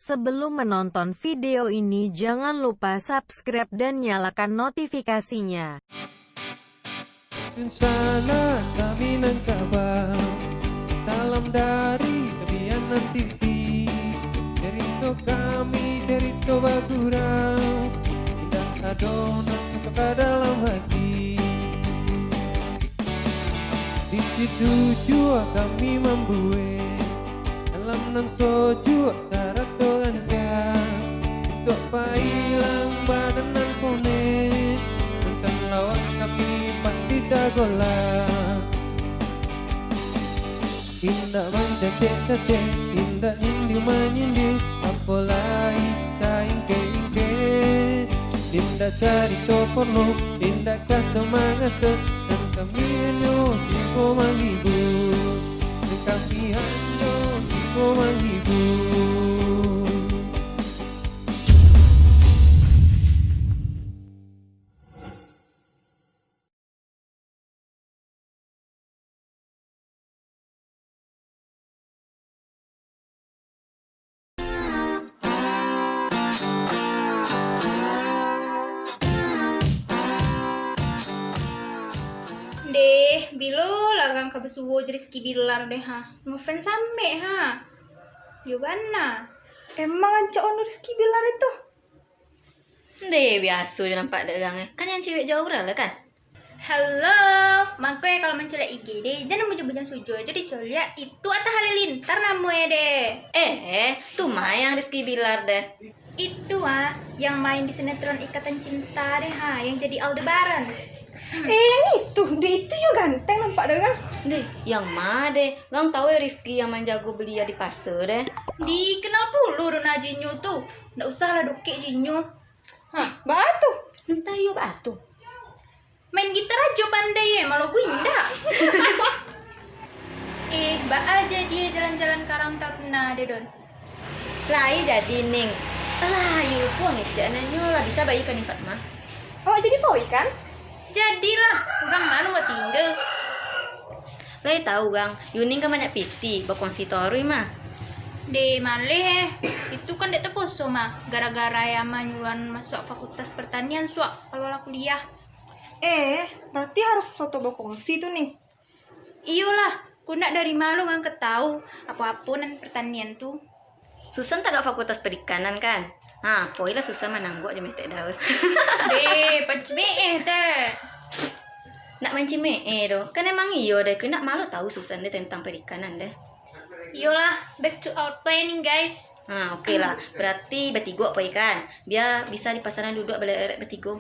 Sebelum menonton video ini jangan lupa subscribe dan nyalakan notifikasinya. Di sana kami nangkabau, salam dari Kebianan TV. Cerita kami, cerita bagurau, indah adonan ke dalam hati. Di situ jua kami membuat dalam nan soju cara toganca. Untuk pailang badan nan konek, tentang lawan kami pasti dagolah. Indah main cacek-cacek, indah nyindir menyindir, apalagi ingke-ingke. Indah cari toporno, indah kata mangasa, dan kami hanya hibur menghibur, dan kami hanya hibur menghibur. Deh, bilo lagang ka besuwo jadi ski bilar deh ha. Ngefans same ha. Gimana? Emang aja ono Rizky Bilar itu? Deh, biasa je nampak dagangnya. Kan yang cewek jauh lah kan? Halo, makanya kalau mencari IG deh, jangan muncul-muncul sujo aja dicolia itu Atta Halilintar namanya deh. Tuh mah yang Rizky Bilar deh. Itu yang main di sinetron Ikatan Cinta deh ha, yang jadi Aldebaran. Yang itu, dia itu juga ganteng nampak dengan. Deh, yang mana deh? Gang tahu ya Rifki yang main jago belia di pasar deh. Dikenal dulu Dona Jinyo tuh. Nggak usah lah dokek Jinyo. Hah, batu. Entah yuk batu. Main gitar aja pandai ya, malah gue indah. Mbak aja dia jalan-jalan Karang Taruna deh Don. Lai jadi ning. Alah, yuk puang ngecek lah bisa bayi kan nih Fatma. Awak jadi boy kan? Jadilah, orang mana nggak tinggal. Lai tahu gang, Yuning kan banyak piti, berkongsi torui mah. De maleh, itu kan dek teposo mah. Gara-gara ya nyuruhan masuk fakultas pertanian suak kalau lah kuliah. Berarti harus soto berkongsi tuh nih. Iyalah, ku nak dari malu nggak ketahu apa-apa nan pertanian tuh. Susan tak fakultas perikanan kan? Nah, poilah susah menangguk aja metek daus. De, pacme teh. Nak mancing doh. Kan emang iyo deh, kena malu tahu Susan deh tentang perikanan deh. Iyalah, back to our planning guys. Nah, oke lah. Berarti bertiga apa ikan? Biar bisa di pasaran duduk balik bertiga.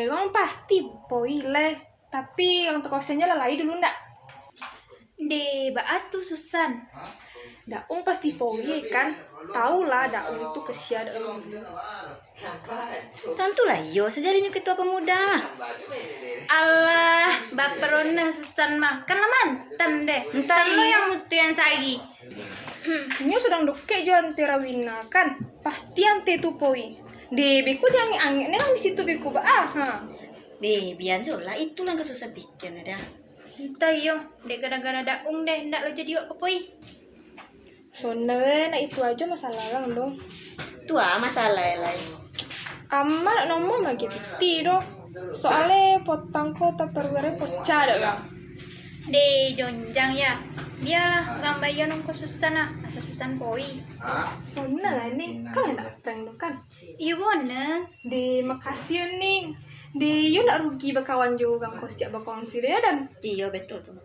Orang pasti boy leh. Tapi yang terkosennya lalai dulu ndak? De, baatu Susan. Daung pasti boy kan? Tahu lah Daung itu kesia daun. Tentulah iyo, sejadinya ketua pemuda mah. Allah, baperona Susan mah. Kan lah mantan deh. Susan lo yang mutu yang sagi. Nyo sedang dokek jo ante Rawina kan? Pasti ante tu boy. Beku dia angin nang di situ beku ha. Deh, biar lah itulah yang susah bikin ada. Entah yo, dek gara-gara Daung deh, ndak lo jadi apa-apa. Soalnya itu aja masalah lang dong. Tua masalah lain. Amal nomor lagi piti dong. Soalnya potang kota perwere pecah dah kan. De jonjang ya. Biarlah gambayan nong Susan asa Susan boy. Soalnya lah nih, kan enak dong kan. Iya bona. De makasih nih. De yuk nak rugi bakawan juga kau siap berkongsi deh dan. Iya betul tuh.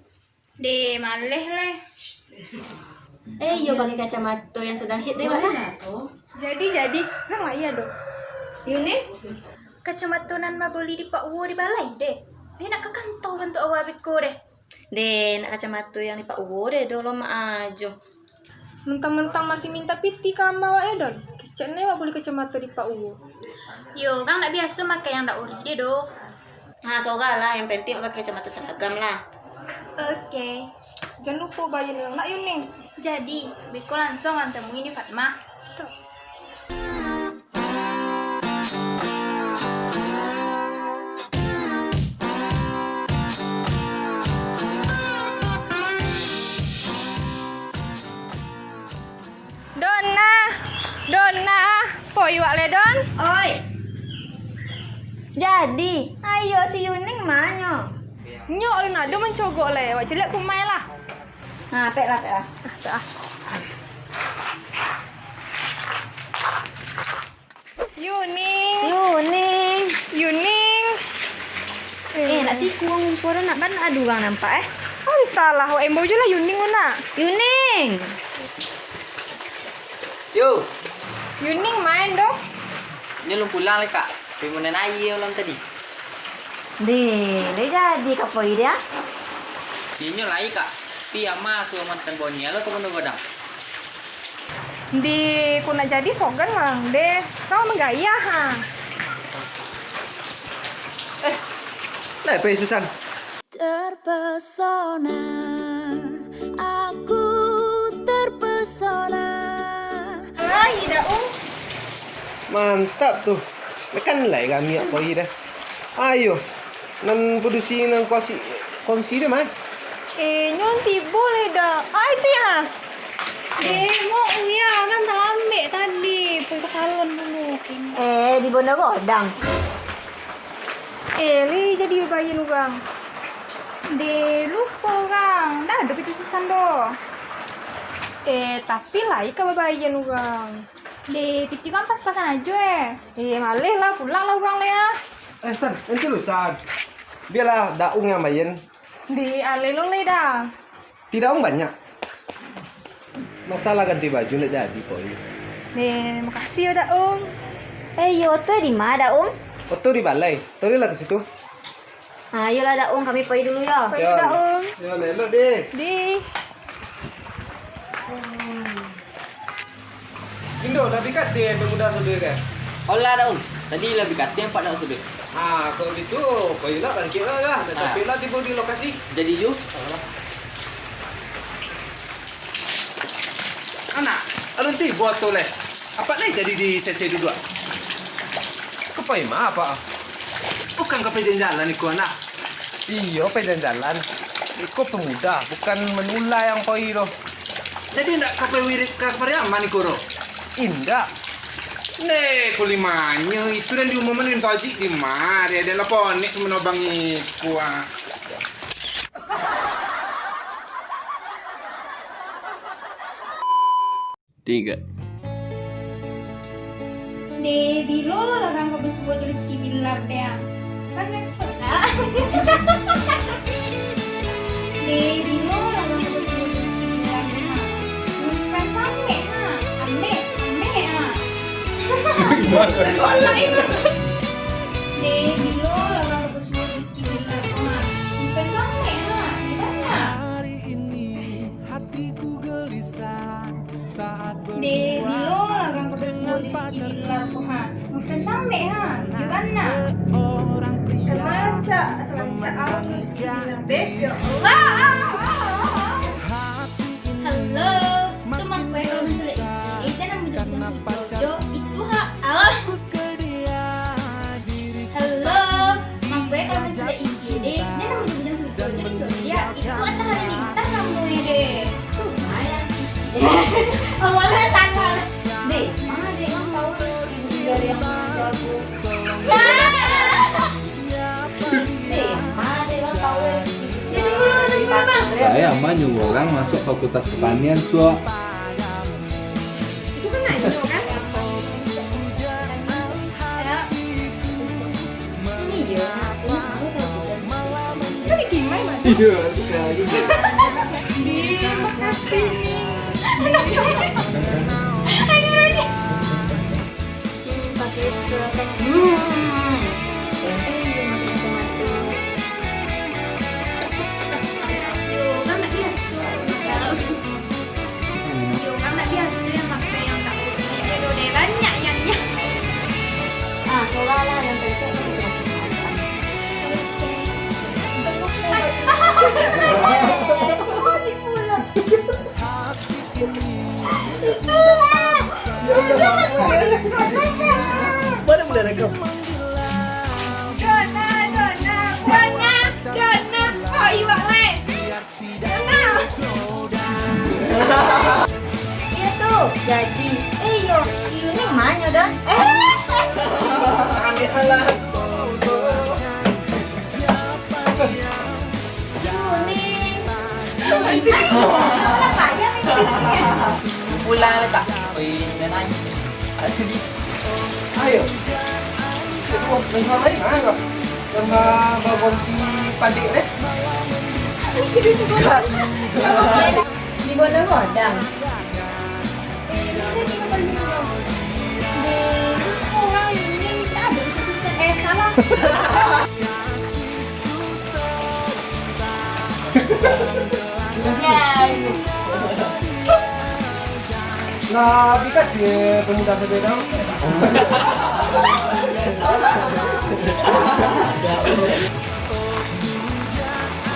De maleh leh. Iya pakai kacamata yang sudah hit deh mana? Jadi nang lah ya dong. Yune, kacamatunan mah beli di Pak Uwo di balai deh. Dia nak ke kantor untuk awabiko deh. Deh, nak kacamata yang di Pak Uwo deh dulu mah aja. Mentang-mentang masih minta piti ke ama ya don. Kecilnya wak beli kacamata di Pak Uwo. Yo, kan nak biasa pakai yang ndak ori deh do. Nah, soalnya lah yang penting pakai kacamata seragam lah. Oke. Jangan lupa bayin yang nak Yuning. Jadi, Beko langsung antemu ini Fatma. Dona, Dona, poi wak le don. Oi. Jadi, ayo si Yuning manyo. Nyok le nado mencogok le, wak jelek kumai lah. Nah, pek lah. Dah. Yuning. Nak sikung pura nak ban adu bang nampak Entahlah, wak embo je lah Yuning mana. Yuning. Yo, Yuning main dong. ini belum pulang le kak. Permohonan air ulang tadi. Dia jadi kapoi dia. Ini lagi kak. Pi ama suruh mantan bonia lo ke godang. Di kuna jadi sogan lang deh. Kau menggaya ha. Lah, apa Susan? Terpesona, aku terpesona. Ay, daong. Mantap tuh. Mekan lai kami apa dah. Ayo. Nan produksi nan konsi dia mai. Nyon tibo le dah. Ay, itu ya. Mau ya kan tak ambil tadi. Pergi ke salon dulu. Di Bondo Godang. Li jadi bayi nu bang. Lupa kang. Dah ada itu susan doh. Tapi lah ika bayi nu bang. Piti kan pas-pasan aja Malih lah pulang lah bang le ya. San, nanti lu San. Biarlah daung yang main. Di ale lo le dah. Tidak daung banyak. Masalah ganti baju nak jadi poi. Makasih ya daong. Yo tuh di mana Daung? Foto di balai. Tori lah ke situ. Ayolah Daung, kami pergi dulu ya. Pergi daong. Ya, lelok deh. Di. Indo, dah bikat dia pemuda sudah kan? Olah daun. Tadi lebih kata yang 4 dah sudah. Kalau gitu, kau lah bangkit lah. Dah capek lah tiba di lokasi. Jadi you. Anak, alun ti buat tu leh. Apa leh jadi di sesi dua? Kepai mah apa? Bukan kape jalan ni anak. Iya, jalan-jalan. Ikut pemuda, bukan menulai yang koi loh. Jadi ndak kape wirid kape aman ni koro. Indah. Ne kulimannya itu dan diumumin saji di mari ada lapor ni menobangi kuah. Tiga. Bilo lah kang kau sebuah rezeki bilar deh. Kan Bilo lah kang kau sebuah rezeki bilar deh. Bukan sampai ha. Ame ha. Bilo lah kang kau sebuah rezeki bilar deh. Bukan sampai ha. Gimana? Bilo lah kang kau sebuah rezeki bilar deh. Bukan sampai ha. Gimana? Selanjak aku bilang deh. Ya Allah. Halo, itu mah gue kalau menculik itu yang menjadi jojo itu hak Allah. Halo, mah gue kalau menculik IGD dia yang menjadi jojo di jodoh dia itu antara nikah namanya deh. Lumayan. Awalnya tanggal. Deh, mana deh yang tahu dari yang jago. Saya maju orang masuk fakultas pertanian so. Itu kan nanya kan? Iya, aku tahu bisa. Kan gimana mas? Iya, sekali. Makasih. Pakai setelah Banyak yang soalnya yang tadi Hahaha. bilang lah kak. Oi, nenai. Ada di. Ayo. Itu yang lain kok. Yang berkongsi padik deh. Di bodang-bodang. Orang ini ada susah salah. Nah, bikat dia pemuda sepeda.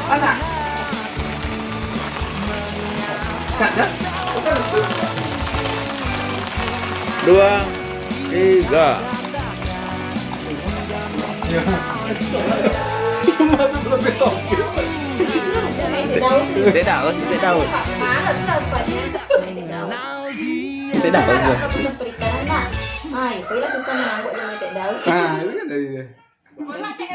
Mana? Kada? 2, 3. Tidak tahu. Mana tu dapatnya? Tidak tahu. Apa pun perikanan nak. Ai, kau lah susah menangguk dia tak tahu. Ah, itu kan tadi deh. Orang tak